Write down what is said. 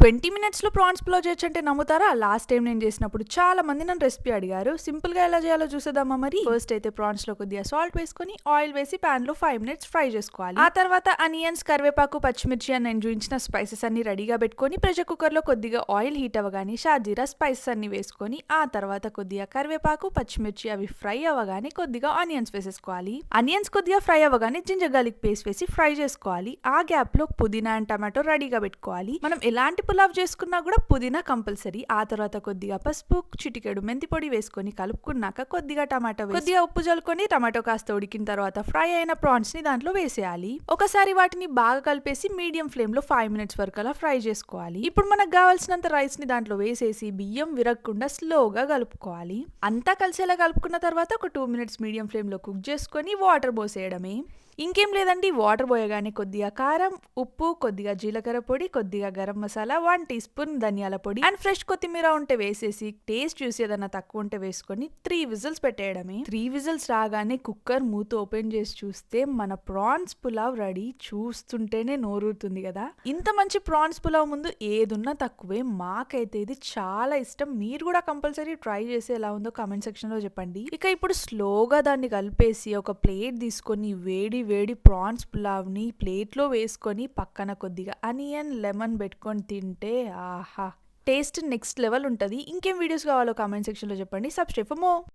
20 మినిట్స్‌లో ప్రాన్స్ పులావ్ చేయొచ్చంటే నమ్ముతారా? Last time నేను చేసినప్పుడు చాలా మంది నన్ను రెసిపీ అడిగారు. సింపుల్‌గా ఎలా చేయాలో చూసేద్దామా మరి? ఫస్ట్ అయితే ప్రాన్స్‌లో కొద్దిగా సాల్ట్ వేసుకొని, ఆయిల్ వేసి పాన్‌లో 5 మినిట్స్ ఫ్రై చేసుకోవాలి. ఆ తర్వాత ఆనియన్స్, కరివేపాకు, పచ్చిమిర్చి అని నేను చూయించిన స్పైసెస్ అన్ని రెడీగా పెట్టుకొని ప్రెషర్ కుక్కర్‌లో కొద్దిగా ఆయిల్ హీట్ అవ్వగానే షాజీరా స్పైసెస్ అన్ని వేసుకొని, ఆ తర్వాత కొద్దిగా కరివేపాకు, పచ్చిమిర్చి అవి ఫ్రై అవ్వగానే కొద్దిగా ఆనియన్స్ వేసేసుకోవాలి. ఆనియన్స్ కొద్దిగా ఫ్రై అవ్వగానే జింజర్ గార్లిక్ పేస్ట్ వేసి ఫ్రై చేసుకోవాలి. ఆ గ్యాప్‌లో పుదీనా అండ్ టమాటో రెడీగా పెట్టుకోవాలి. మనం ఎలాంటి పులావ్ చేసుకున్నా కూడా పుదీనా కంపల్సరీ. ఆ తర్వాత కొద్దిగా పసుపు, చిటికెడు మెంతి పొడి వేసుకొని కలుపుకున్నాక కొద్దిగా టమాటో వేసి కొద్దిగా ఉప్పు జల్లుకొని టమాటో కాస్త ఉడికిన తర్వాత ఫ్రై అయిన ప్రాన్స్ ని దాంట్లో వేసేయాలి. ఒకసారి వాటిని బాగా కలిపేసి మీడియం ఫ్లేమ్ లో 5 మినిట్స్ వరకు అలా ఫ్రై చేసుకోవాలి. ఇప్పుడు మనకు కావాల్సినంత రైస్ ని దాంట్లో వేసేసి బియ్యం విరగకుండా స్లోగా కలుపుకోవాలి. అంతా కలిసేలా కలుపుకున్న తర్వాత ఒక 2 మినిట్స్ మీడియం ఫ్లేమ్ లో కుక్ చేసుకొని వాటర్ పోసేయడమే. ఇంకేం లేదండి, వాటర్ పోయగానే కొద్దిగా కారం, ఉప్పు, కొద్దిగా జీలకర్ర పొడి, కొద్దిగా గరం మసాలా, 1 టీ స్పూన్ ధనియాల పొడి అండ్ ఫ్రెష్ కొత్తిమీర ఉంటే వేసేసి టేస్ట్ చూసి ఏదన్నా తక్కువ ఉంటే వేసుకొని 3 విజిల్స్ పెట్టేయడమే. 3 విజిల్స్ రాగానే కుక్కర్ మూత ఓపెన్ చేసి చూస్తే మన ప్రాన్స్ పులావ్ రెడీ. చూస్తుంటేనే నోరూరుతుంది కదా. ఇంత మంచి ప్రాన్స్ పులావ్ ముందు ఏదున్నా తక్కువే. మాకైతే ఇది చాలా ఇష్టం. మీరు కూడా కంపల్సరీ ట్రై చేసి ఎలా ఉందో కామెంట్ సెక్షన్ లో చెప్పండి. ఇక ఇప్పుడు స్లోగా దాన్ని కలిపేసి ఒక ప్లేట్ తీసుకొని వేడి వేడి ప్రాన్స్ పులావ్ ని ప్లేట్ లో వేసుకొని పక్కన కొద్దిగా అనియన్, లెమన్ పెట్టుకొని తింటే ఆహా, టేస్ట్ నెక్స్ట్ లెవెల్ ఉంటది. ఇంకేం వీడియోస్ కావాలో కామెంట్ సెక్షన్ లో చెప్పండి. Subscribe for more.